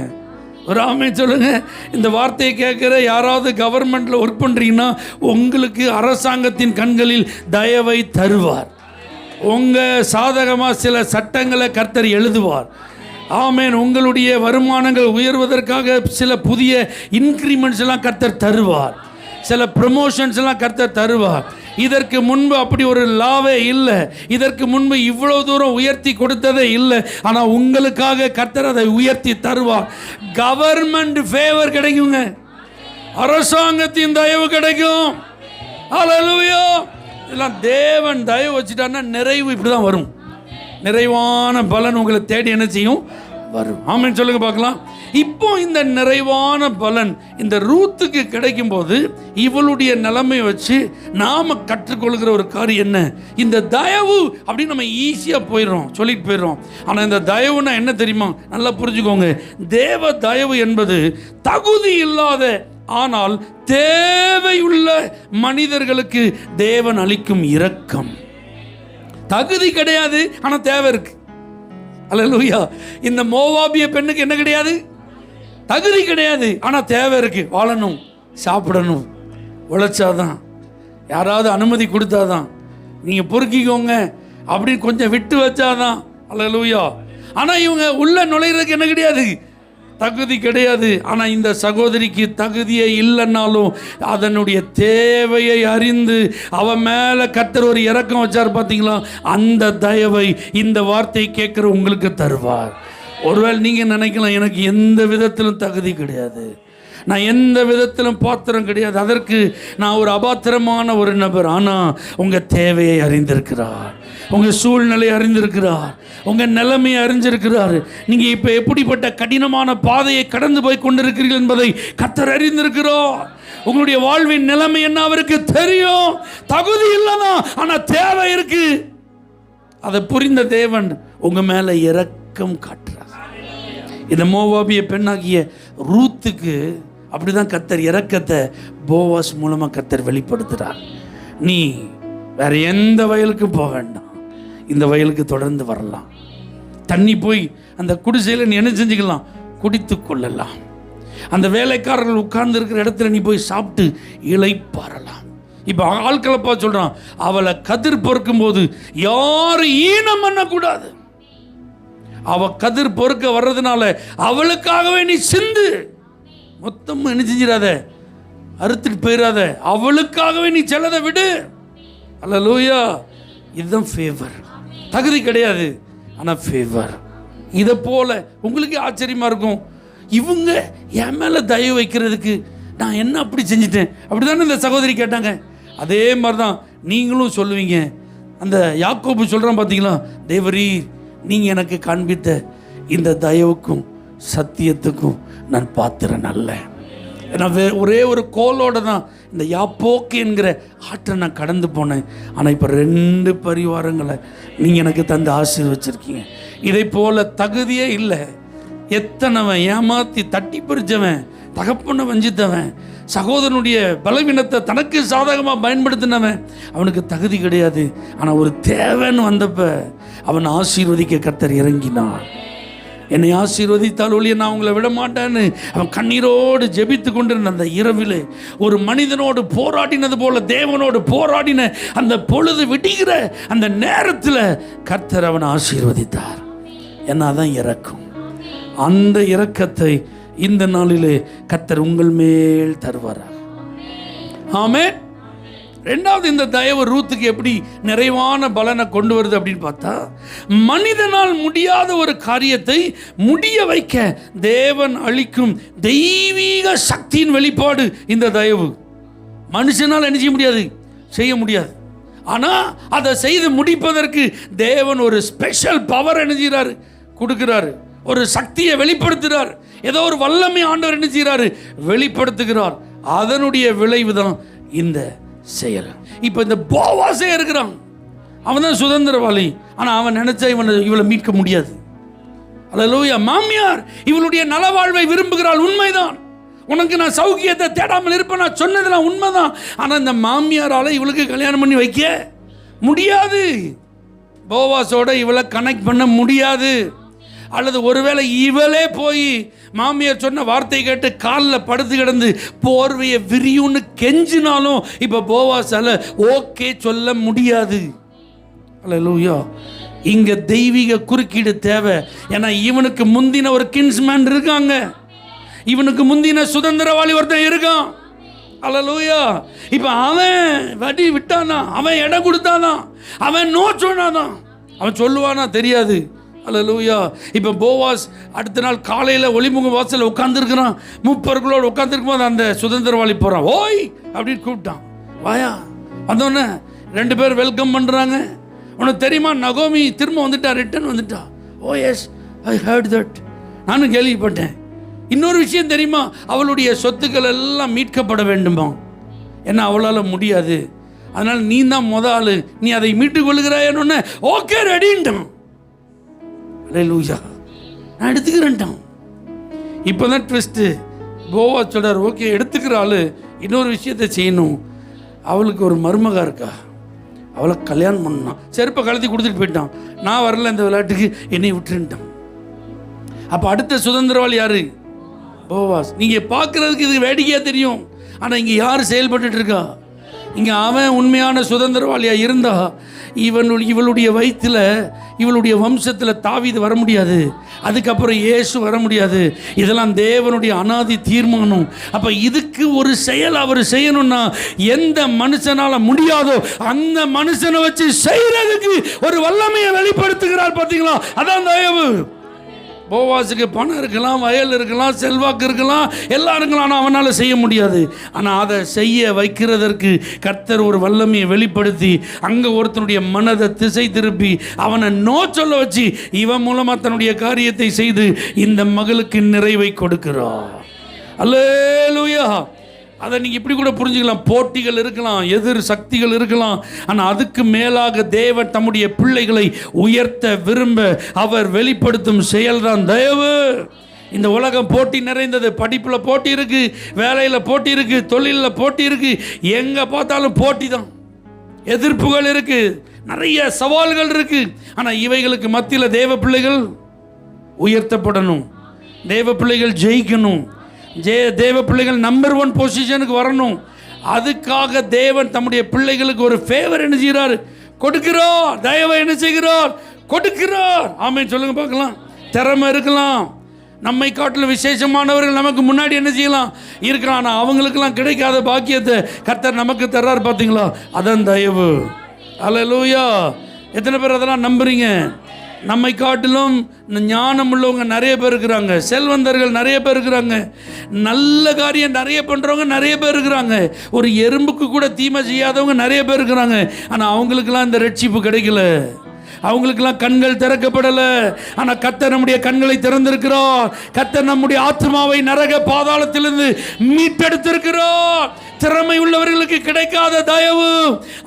A: ஒரு ஆமென் சொல்லுங்க. இந்த வார்த்தையை கேட்குற யாராவது கவர்மெண்ட்டில் ஒர்க் பண்ணுறீங்கன்னா உங்களுக்கு அரசாங்கத்தின் கண்களில் தயவை தருவார். உங்கள் சாதகமாக சில சட்டங்களை கர்த்தர் எழுதுவார். ஆமென். உங்களுடைய வருமானங்கள் உயர்வதற்காக சில புதிய இன்க்ரிமெண்ட்ஸ் எல்லாம் கர்த்தர் தருவார், சில ப்ரமோஷன்ஸ் எல்லாம் கர்த்தர் தருவார். இதற்கு முன்பு அப்படி ஒரு லாவே இல்லை, இதற்கு முன்பு இவ்வளவு தூரம் உயர்த்தி கொடுத்ததே இல்லை. ஆனால் உங்களுக்காக கர்த்தர் அதை உயர்த்தி தருவார். கவர்மெண்ட் ஃபேவர் கிடைக்குங்க, அரசாங்கத்தின் தயவு கிடைக்கும். அல்லேலூயா. இதெல்லாம் தேவன் தயவு வச்சுட்டான்னா நிறைவு இப்படி தான் வரும். நிறைவான பலன் உங்களை தேடி என்ன செய்யும்? வரும். ஆமென் சொல்லுங்க பார்க்கலாம். இப்போ இந்த நிறைவான பலன் இந்த ரூத்துக்கு கிடைக்கும் போது இவளுடைய நிலைமை வச்சு நாம கற்றுக்கொள்கிற ஒரு காரியம் என்ன? இந்த தயவு அப்படின்னு நம்ம ஈஸியாக போயிடுறோம், சொல்லிட்டு போயிடுறோம். ஆனால் இந்த தயவுனா என்ன தெரியுமா? நல்லா புரிஞ்சுக்கோங்க. தேவ தயவு என்பது தகுதி இல்லாத ஆனால் தேவையுள்ள மனிதர்களுக்கு தேவன் அளிக்கும் இரக்கம். தகுதி கிடையாது, ஆனால் தேவை இருக்கு. அல்லேலூயா. இந்த மோவாபிய பெண்ணுக்கு என்ன கிடையாது? தகுதி கிடையாது, ஆனால் தேவை இருக்கு. வாழணும், சாப்பிடணும், உழைச்சாதான், யாராவது அனுமதி கொடுத்தாதான், நீங்கள் பொறுக்கிக்கோங்க அப்படின்னு கொஞ்சம் விட்டு வச்சாதான். அல்லேலூயா. ஆனால் இவங்க உள்ள நுழையிறதுக்கு என்ன கிடையாது? தகுதி கிடையாது. ஆனால் இந்த சகோதரிக்கு தகுதியே இல்லைன்னாலும் அதனுடைய தேவையை அறிந்து அவன் மேலே கர்த்தர் ஒரு இரக்கம் வச்சார். பார்த்தீங்களா? அந்த தயவை இந்த வார்த்தையை கேட்குற உங்களுக்கு தருவார். ஒருவேளை நீங்கள் நினைக்கலாம், எனக்கு எந்த விதத்திலும் தகுதி கிடையாது, நான் எந்த விதத்திலும் பாத்திரம் கிடையாது, அதற்கு நான் ஒரு அபாத்திரமான ஒரு நபர். ஆனால் உங்கள் தேவையை அறிந்திருக்கிறார், உங்கள் சூழ்நிலையை அறிந்திருக்கிறார், உங்கள் நிலைமையை அறிஞ்சிருக்கிறார். நீங்கள் இப்போ எப்படிப்பட்ட கடினமான பாதையை கடந்து போய் கொண்டிருக்கிறீர்கள் என்பதை கர்த்தர் அறிந்திருக்கிறார். உங்களுடைய வாழ்வின் நிலைமை என்ன அவருக்கு தெரியும். தகுதி இல்லைனா ஆனால் தேவை இருக்கு. அதை புரிந்த தேவன் உங்கள் மேலே இரக்கம் காட்டுறார். இந்த மோவாபிய பெண்ணாகிய ரூத்துக்கு அப்படிதான் கர்த்தர் இரக்கத்தை போவாஸ் மூலமாக கர்த்தர் வெளிப்படுத்துகிறார். நீ வேற எந்த வயலுக்கு போக வேண்டாம், இந்த வயலுக்கு தொடர்ந்து வரலாம். தண்ணி போய் அந்த குடிசையில் நீ என்ன செஞ்சுக்கலாம், குடித்து கொள்ளலாம். அந்த வேலைக்காரர்கள் உட்கார்ந்து இருக்கிற இடத்துல நீ போய் சாப்பிட்டு இளைப்பாறலாம். இப்போ ஆட்களப்பா சொல்கிறான், அவளை கதிர் பொறுக்கும் போது யாரும் ஈனம் பண்ணக்கூடாது. அவள் கதிர் பொறுக்க வர்றதுனால அவளுக்காகவே நீ சிந்து. மொத்தமும் என்ன செஞ்சிடாத, அறுத்துட்டு போயிடாத. அவளுக்காகவே நீ செல்லதை விடு. அல்லேலூயா. இதுதான் ஃபேவர். தகுதி கிடையாது, ஆனால் ஃபேவர். இதை போல உங்களுக்கே ஆச்சரியமாக இருக்கும், இவங்க என் மேலே தயவு வைக்கிறதுக்கு நான் என்ன அப்படி செஞ்சிட்டேன் அப்படி தானே இந்த சகோதரி கேட்டாங்க. அதே மாதிரி தான் நீங்களும் சொல்லுவீங்க. அந்த யாக்கோபு சொல்கிறான் பார்த்தீங்களா, தேவரீர் நீங்கள் எனக்கு காண்பித்த இந்த தயவுக்கும் சத்தியத்துக்கும் நான் பாத்திரன் அல்ல. நான் ஒரே ஒரு கோலோட தான் இந்த யாப்போக்கு என்கிற ஆற்றை நான் கடந்து போனேன். ஆனால் இப்போ 2 பரிவாரங்களை நீங்கள் எனக்கு தந்து ஆசீர்வச்சிருக்கீங்க. இதை போல தகுதியே இல்லை. எத்தனவன் ஏமாற்றி தட்டி பறிச்சவன், தகப்பனை வஞ்சித்தவன், சகோதரனுடைய பலவீனத்தை தனக்கு சாதகமாக பயன்படுத்தினவன், அவனுக்கு தகுதி கிடையாது. ஆனால் ஒரு தேவைன்னு வந்தப்ப அவன் ஆசீர்வதிக்க கர்த்தர் இறங்கினான். என்னை ஆசீர்வதித்தால் ஒழிய நான் உங்களை விட மாட்டேன்னு அவன் கண்ணீரோடு ஜெபித்து கொண்டிருந்த அந்த இரவிலே ஒரு மனிதனோடு போராடினது போல தேவனோடு போராடின அந்த பொழுது விடுகிற அந்த நேரத்தில் கர்த்தர் அவனை ஆசீர்வதித்தார். என்ன அதான் இரக்கம். அந்த இரக்கத்தை இந்த நாளிலே கர்த்தர் உங்கள் மேல் தருவாராக. ஆமென். 2வது, இந்த தயவு ரூத்துக்கு எப்படி நிறைவான பலனை கொண்டு வருது அப்படின்னு பார்த்தா, மனிதனால் முடியாத ஒரு காரியத்தை முடிய வைக்க தேவன் அளிக்கும் தெய்வீக சக்தியின் வெளிப்பாடு இந்த தயவு. மனுஷனால் என்ன செய்ய முடியாது, செய்ய முடியாது. ஆனால் அதை செய்து முடிப்பதற்கு தேவன் ஒரு ஸ்பெஷல் பவர் என்ன செய்கிறாரு, கொடுக்கிறாரு. ஒரு சக்தியை வெளிப்படுத்துகிறார். ஏதோ ஒரு வல்லமை ஆண்டவர் என்ன செய்கிறாரு, வெளிப்படுத்துகிறார். அதனுடைய விளைவு தான் இந்த செயல். இப்போ இந்த போவாஸே இருக்கிறான், அவன் தான் சுதந்திரவாளி. ஆனால் அவன் நினைச்சா இவளை மீட்க முடியாது. அல்லேலூயா. மாமியார் இவளுடைய நலவாழ்வை விரும்புகிறாள், உண்மைதான். உனக்கு நான் சௌக்கியத்தை தேடாமல் இருப்பேன் நான் சொன்னதெல்லாம் உண்மைதான். ஆனால் இந்த மாமியாரால் இவளுக்கு கல்யாணம் பண்ணி வைக்க முடியாது. போவாஸோட இவளை கனெக்ட் பண்ண முடியாது. அல்லது ஒருவேளை இவளே போய் மாமியார் சொன்ன வார்த்தை கேட்டு காலில் படுத்து கிடந்து போர்வையை விரியுன்னு கெஞ்சினாலும் இப்போ போவாஸால ஓகே சொல்ல முடியாது. அல்லேலூயா. இங்கே தெய்வீக குறுக்கீடு தேவை. ஏன்னா இவனுக்கு முந்தின ஒரு கின்ஸ்மேன் இருக்காங்க, இவனுக்கு முந்தின சுதந்திரவாளி ஒருத்தன் இருக்கான். அல்லேலூயா. இப்போ அவன் வடி விட்டானா, அவன் இடம் கொடுத்தானா, அவன் நோ சொன்னாதான், அவன் சொல்லுவானா தெரியாது. அல்லேலூயா. இப்போ போவாஸ் அடுத்த நாள் காலையில் ஒளிமுக வாசலில் உட்காந்துருக்கிறான். மூப்பர்களோடு உட்காந்துருக்கும் போது அந்த சுதந்திரவாளி போகிறான். ஓய் அப்படின்னு கூப்பிட்டான். வாயா. வந்தோடனே 2 பேர் வெல்கம் பண்ணுறாங்க. உனக்கு தெரியுமா, நகோமி திரும்ப வந்துட்டா, ரிட்டர்ன் வந்துட்டா. ஓ எஸ், ஐ ஹர்ட் தட். நானும் கேள்விப்பட்டேன். இன்னொரு விஷயம் தெரியுமா, அவளுடைய சொத்துக்கள் எல்லாம் மீட்கப்பட வேண்டுமா, ஏன்னா அவளால் முடியாது. அதனால் நீ தான் ஆளு, நீ அதை மீட்டுக் கொள்ளுகிறாயன்னு ஓகே ரெடின்ட்டான். அல்லேலூயா. நான் எடுத்துக்கிறேன்ட்டான். இப்போ தான் ட்விஸ்ட்டு. போவா சொல்கிறார், ஓகே எடுத்துக்கிற ஆள் இன்னொரு விஷயத்தை செய்யணும். அவளுக்கு ஒரு மருமகா இருக்கா, அவளை கல்யாணம் பண்ணான். செருப்பை கழுத்தி கொடுத்துட்டு போயிட்டான். நான் வரல இந்த விளையாட்டுக்கு, என்னை விட்டுருன்ட்டான். அப்போ அடுத்த சுதந்திரவாளி யாரு, போவாஸ். நீங்கள் பார்க்குறதுக்கு இது வேடிக்கையாக தெரியும், ஆனால் இங்கே யார் செயல்பட்டு இருக்கா, இங்கே அவன் உண்மையான சுதந்திரவாளியாக இருந்தா இவளுடைய வயிற்றில் இவளுடைய வம்சத்தில் தாவீது வர முடியாது, அதுக்கப்புறம் இயேசு வர முடியாது. இதெல்லாம் தேவனுடைய அனாதி தீர்மானம். அப்போ இதுக்கு ஒரு செயல் அவர் செய்யணும்னா எந்த மனுஷனால் முடியாதோ அந்த மனுஷனை வச்சு செய்கிறதுக்கு ஒரு வல்லமையை வெளிப்படுத்துகிறார். பார்த்தீங்களா, அதான் தயவு. போவாஸுக்கு பணம் இருக்கலாம், வயல் இருக்கலாம், செல்வாக்கு இருக்கலாம், எல்லாம் இருக்கலாம், ஆனால் அவனால் செய்ய முடியாது. ஆனால் அதை செய்ய வைக்கிறதற்கு கர்த்தர் ஒரு வல்லமையை வெளிப்படுத்தி அங்கே ஒருத்தனுடைய மனதை திசை திருப்பி அவனை நோ சொல்ல வச்சு இவன் மூலமாக தன்னுடைய காரியத்தை செய்து இந்த மகளுக்கு நிறைவை கொடுக்கிறார். அல்லேலூயா. அதை நீங்கள் இப்படி கூட புரிஞ்சுக்கலாம். போட்டிகள் இருக்கலாம், எதிர் சக்திகள் இருக்கலாம், ஆனால் அதுக்கு மேலாக தேவன் தம்முடைய பிள்ளைகளை உயர்த்த விரும்ப அவர் வெளிப்படுத்தும் செயல்தான் தயவு. இந்த உலகம் போட்டி நிறைந்தது. படிப்பில் போட்டி இருக்குது, வேலையில் போட்டி இருக்குது, தொழிலில் போட்டி இருக்குது, எங்கே பார்த்தாலும் போட்டி தான். எதிர்ப்புகள் இருக்குது. நிறைய சவால்கள் இருக்கு. ஆனால் இவைகளுக்கு மத்தியில் தேவ பிள்ளைகள் உயர்த்தப்படணும், தேவ பிள்ளைகள் ஜெயிக்கணும், தேவ பிள்ளைகள் நம்பர் 1 பொசிஷனுக்கு வரணும். அதுக்காக தேவன் தம்முடைய பிள்ளைகளுக்கு ஒரு ஃபேவர் என்ன செய்கிறார்? கொடுக்கிறார். தயவை என்ன செய்கிறார்? கொடுக்கிறார். ஆமென் சொல்லுங்க பார்க்கலாம். திறமை இருக்கலாம், நம்மை காட்டிலும் விசேஷமானவர்கள் நமக்கு முன்னாடி என்ன செய்யலாம் இருக்கலாம். ஆனால் அவங்களுக்கெல்லாம் கிடைக்காத பாக்கியத்தை கர்த்தர் நமக்கு தர்றார். பார்த்தீங்களா? அதான் தயவு. அல்லேலூயா. எத்தனை பேர் அதெல்லாம் நம்புறீங்க? நம்மை காட்டிலும் ஞானம் உள்ளவங்க நிறைய பேர் இருக்கிறாங்க, செல்வந்தர்கள் நிறைய பேர் இருக்கிறாங்க, நல்ல காரியம் நிறைய பண்ணுறவங்க நிறைய பேர் இருக்கிறாங்க, ஒரு எறும்புக்கு கூட தீமை செய்யாதவங்க நிறைய பேர் இருக்கிறாங்க. ஆனால் அவங்களுக்கெல்லாம் இந்த ரட்சிப்பு கிடைக்கல, அவங்களுக்கெல்லாம் கண்கள் திறக்கப்படலை. ஆனால் கர்த்தர் நம்முடைய கண்களை திறந்திருக்கிறார். கர்த்தர் நம்முடைய ஆத்மாவை நரக பாதாளத்திலிருந்து மீட்டெடுத்திருக்கிறார். திறமை உள்ளவர்களுக்கு கிடைக்காத தயவு,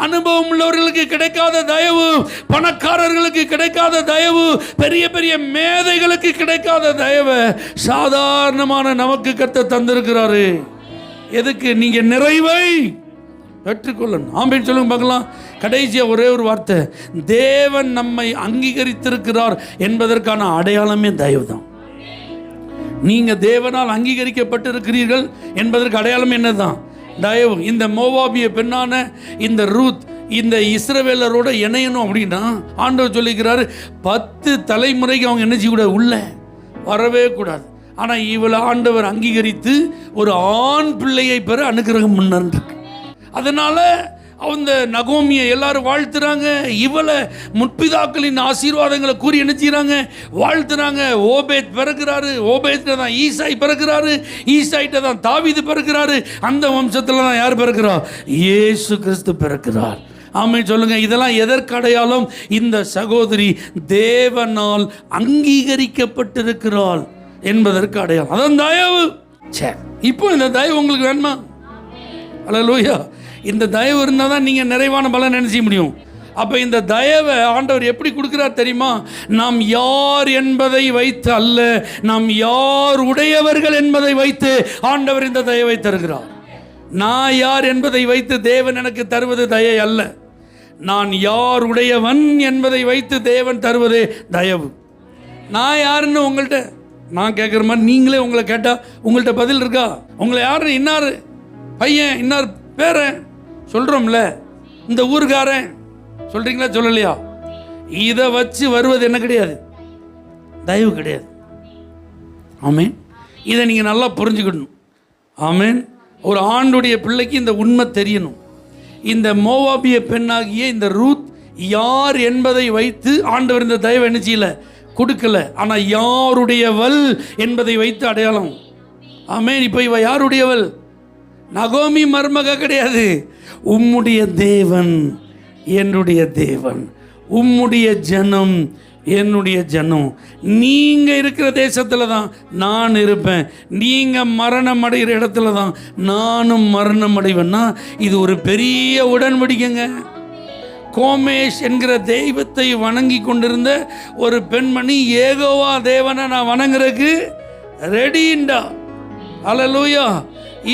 A: அனுபவம் உள்ளவர்களுக்கு கிடைக்காத தயவு, பணக்காரர்களுக்கு கிடைக்காத தயவு, பெரிய பெரிய மேதைகளுக்கு கிடைக்காத தயவு சாதாரணமான நமக்கு கர்த்தர் தந்திருக்கிறாரு. எதுக்கு? நீங்க நிறைவை பெற்றுக்கொள்ளணும். ஆமென் சொல்லுங்க பார்க்கலாம். கடைசியா ஒரே ஒரு வார்த்தை, தேவன் நம்மை அங்கீகரித்திருக்கிறார் என்பதற்கான அடையாளமே தயவு தான். நீங்க தேவனால் அங்கீகரிக்கப்பட்டு இருக்கிறீர்கள் என்பதற்கு அடையாளம் என்னதான்? தயவு. இந்த மோவாபிய பெண்ணான இந்த ரூத் இந்த இஸ்ரவேலரோட இணையணும் அப்படின்னா ஆண்டவர் சொல்லிக்கிறாரு, 10 தலைமுறைக்கு அவங்க என்ன செய்யக்கூடாது? உள்ள வரவே கூடாது. ஆனால் இவளை ஆண்டவர் அங்கீகரித்து ஒரு ஆண் பிள்ளையை பெற அனுக்கிரகம் பண்ணாருக்கு. அதனால அந்த நகோமியை எல்லாரும் வாழ்த்துறாங்க. இவளை முற்பிதாக்களின் ஆசீர்வாதங்களை கூறி என்ன செய்றாங்க? வாழ்த்துறாங்க. ஓபேத் பிறகுறாரு, ஓபேத்ல தான் ஈசாய் பிறகுறாரு, ஈசாய்ட்ட தான் தாவீது பிறகுறாரு, அந்த வம்சத்தில் தான் யார் பிறகுறார்? இயேசு கிறிஸ்து பிறகுறார். ஆமென் சொல்லுங்க. இதெல்லாம் எதற்கு அடையாளம்? இந்த சகோதரி தேவனால் அங்கீகரிக்கப்பட்டிருக்கிறாள் என்பதற்கு அடையாளம். அதான் தயவு. இப்போ இந்த தயவு உங்களுக்கு வேணுமா? அல்லேலூயா. இந்த தயவு இருந்தால் தான் நீங்கள் நிறைவான பலன் நினைச்ச முடியும். அப்போ இந்த தயவை ஆண்டவர் எப்படி கொடுக்குறார் தெரியுமா? நாம் யார் என்பதை வைத்து அல்ல, நாம் யார் உடையவர்கள் என்பதை வைத்து ஆண்டவர் இந்த தயவை தருகிறார். நான் யார் என்பதை வைத்து தேவன் எனக்கு தருவது தயை அல்ல, நான் யார் உடையவன் என்பதை வைத்து தேவன் தருவதே தயவு. நான் யாருன்னு உங்கள்கிட்ட நான் கேட்குற மாதிரி நீங்களே உங்களை கேட்டால் உங்கள்கிட்ட பதில் இருக்கா? உங்களை யாருன்னு இன்னார் பையன், இன்னார் பேரன் சொல்கிறோம்ல, இந்த ஊருக்காரன் சொல்கிறீங்களா? சொல்லலையா? இதை வச்சு வருவது என்ன கிடையாது? தயவு கிடையாது. ஆமேன். இதை நீங்கள் நல்லா புரிஞ்சுக்கணும். ஆமேன். ஒரு ஆண்டுடைய பிள்ளைக்கு இந்த உண்மை தெரியணும். இந்த மோவாபிய பெண்ணாகிய இந்த ரூத் யார் என்பதை வைத்து ஆண்டவர் இந்த தயவு என்ன செய்யல? கொடுக்கல. ஆனால் யாருடையவள் என்பதை வைத்து அடையாளம். ஆமேன். இப்போ இவ யாருடையவள்? நகோமி மருமக கிடையாது. உம்முடைய தேவன் என்னுடைய தேவன், உம்முடைய ஜனம் என்னுடைய ஜனம். நீங்கள் இருக்கிற தேசத்தில் தான் நான் இருப்பேன், நீங்கள் மரணம் அடைகிற இடத்துல தான் நானும் மரணம் அடைவேன்னா இது ஒரு பெரிய உடன்படிக்கைங்க. கோமேஷ் என்கிற தெய்வத்தை வணங்கி கொண்டிருந்த ஒரு பெண்மணி ஏகோவா தேவனை நான் வணங்குறதுக்கு ரெடிண்டா. அல்லேலூயா.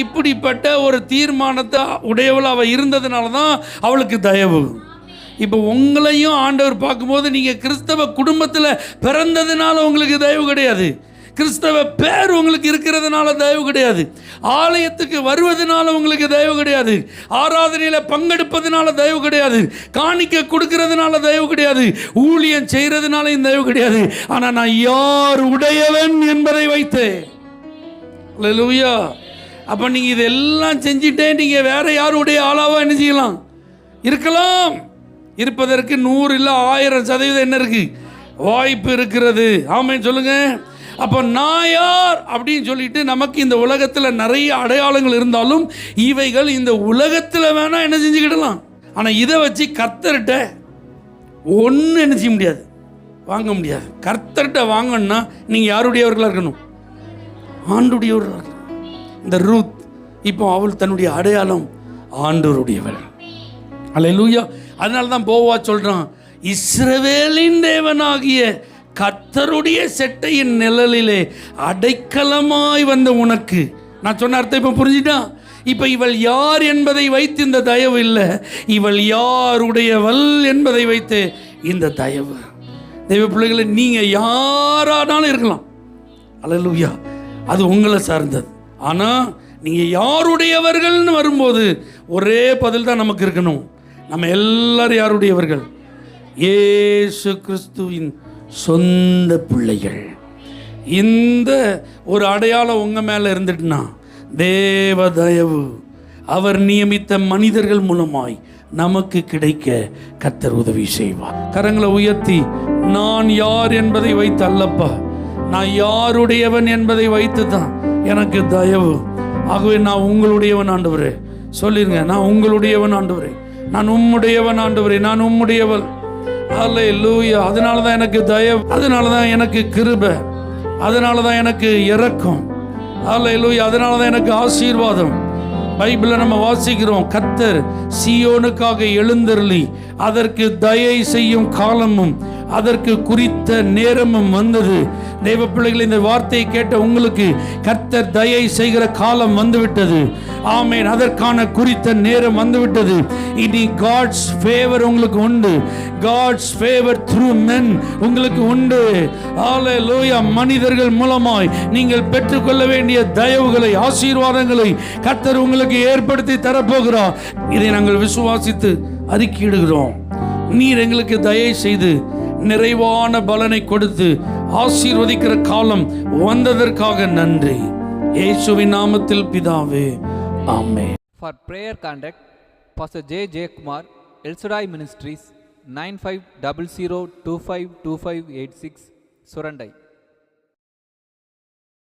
A: இப்படிப்பட்ட ஒரு தீர்மானத்தை உடையவள் அவள் இருந்ததுனால தான் அவளுக்கு தயவு. இப்போ உங்களையும் ஆண்டவர் பார்க்கும்போது நீங்கள் கிறிஸ்தவ குடும்பத்தில் பிறந்ததுனால உங்களுக்கு தயவு கிடையாது, கிறிஸ்தவ பேர் உங்களுக்கு இருக்கிறதுனால தயவு கிடையாது, ஆலயத்துக்கு வருவதனால உங்களுக்கு தயவு கிடையாது, ஆராதனையில் பங்கெடுப்பதனால தயவு கிடையாது, காணிக்க கொடுக்கறதுனால தயவு கிடையாது, ஊழியம் செய்கிறதுனால இந்த தயவு கிடையாது. ஆனால் நான் யார் உடையவன் என்பதை வைத்து. அல்லேலூயா. அப்போ நீங்கள் இதெல்லாம் செஞ்சுட்டே நீங்கள் வேற யாருடைய ஆளாவா என்ன செய்யலாம்? இருக்கலாம். இருப்பதற்கு 100 இல்லை 1000% என்ன இருக்கு? வாய்ப்பு இருக்கிறது. ஆமென் சொல்லுங்க. அப்போ நான் யார் அப்படின்னு சொல்லிட்டு நமக்கு இந்த உலகத்தில் நிறைய அடையாளங்கள் இருந்தாலும் இவைகள் இந்த உலகத்தில் வேணா என்ன செஞ்சுக்கிடலாம். ஆனால் இதை வச்சு கர்த்தர்கிட்ட ஒன்றும் என்ன செய்ய முடியாது, வாங்க முடியாது. கர்த்தர்கிட்ட வாங்கணும்னா நீங்கள் யாருடையவர்களாக இருக்கணும்? ஆண்டுடையவர்களாக இருக்கணும். இந்த ரூத் இப்போ அவள் தன்னுடைய அடையாளம் ஆண்டவருடையவள். அல்லேலூயா. அதனால தான் போவா சொல்றான், இஸ்ரவேலின் தேவனாகிய கர்த்தருடைய செட்டையின் நிழலிலே அடைக்கலமாய் வந்த உனக்கு. நான் சொன்ன அர்த்தம் இப்போ புரிஞ்சுட்டான். இப்போ இவள் யார் என்பதை வைத்து இந்த தயவு இல்லை, இவள் யாருடையவள் என்பதை வைத்து இந்த தயவு. தெய்வ பிள்ளைகளை, நீங்கள் யாரானாலும் இருக்கலாம், அல்லேலூயா, அது உங்களை சார்ந்தது. ஆனால் நீங்கள் யாருடையவர்கள்னு வரும்போது ஒரே பதில் தான் நமக்கு இருக்கணும். நம்ம எல்லாரும் யாருடையவர்கள்? இயேசு கிறிஸ்துவின் சொந்த பிள்ளைகள். இந்த ஒரு அடையாளம் உங்கள் மேலே இருந்துட்டுனா, தேவ தயவு அவர் நியமித்த மனிதர்கள் மூலமாய் நமக்கு கிடைக்க கர்த்தர் உதவி செய்வார். கரங்களை உயர்த்தி, நான் யார் என்பதை வைத்து அல்லப்பா, நான் யாருடையவன் என்பதை வைத்து தான் எனக்கு தயவு. ஆகவே நான் உங்களுடையவன் ஆண்டவரே. சொல்லிருங்க, நான் உங்களுடையவன் ஆண்டவரே, நான் உம்முடையவன் ஆண்டவரே, நான் உம்முடையவள். அல்லேலூயா. அதனால தான் எனக்கு தயவு, அதனால தான் எனக்கு கிருபை, அதனால தான் எனக்கு இரக்கம். அல்லேலூயா. அதனால தான் எனக்கு ஆசீர்வாதம். பைபிளில் நம்ம வாசிக்கிறோம், கர்த்தர் சீயோனுக்காக எழுந்தருளி அதற்கு தயை செய்யும் காலமும் அதற்கு குறித்த நேரமும் வந்தது. தேவ பிள்ளைகள், இந்த வார்த்தையை கேட்ட உங்களுக்கு கர்த்தர் தயை செய்கிற காலம் வந்துவிட்டது. ஆமென். அதற்கான குறித்த நேரம் வந்துவிட்டது. இனி காட்ஸ் ஃபேவர் உங்களுக்கு உண்டு. காட்ஸ் ஃபேவர் த்ரூ men உங்களுக்கு உண்டு. ஹalleluya. மனிதர்கள் மூலமாய் நீங்கள் பெற்றுக்கொள்ள வேண்டிய தயவுகளை, ஆசீர்வாதங்களை கர்த்தர் உங்களுக்கு ஏற்படுத்தி தரப்போகிறார். இதை நாங்கள் விசுவாசித்து அறிக்கையிடுகிறோம். நீர் எங்களுக்கு தயை செய்து நிறைவான பலனை கொடுத்து ஆசீர்வதிக்கிற காலம் வந்ததற்காக நன்றி. இயேசுவின் நாமத்தில் பிதாவே, ஆமென்.
B: For prayer contact, Pastor J. Kumar, El Shaddai Ministries, 9500252586, Surandai.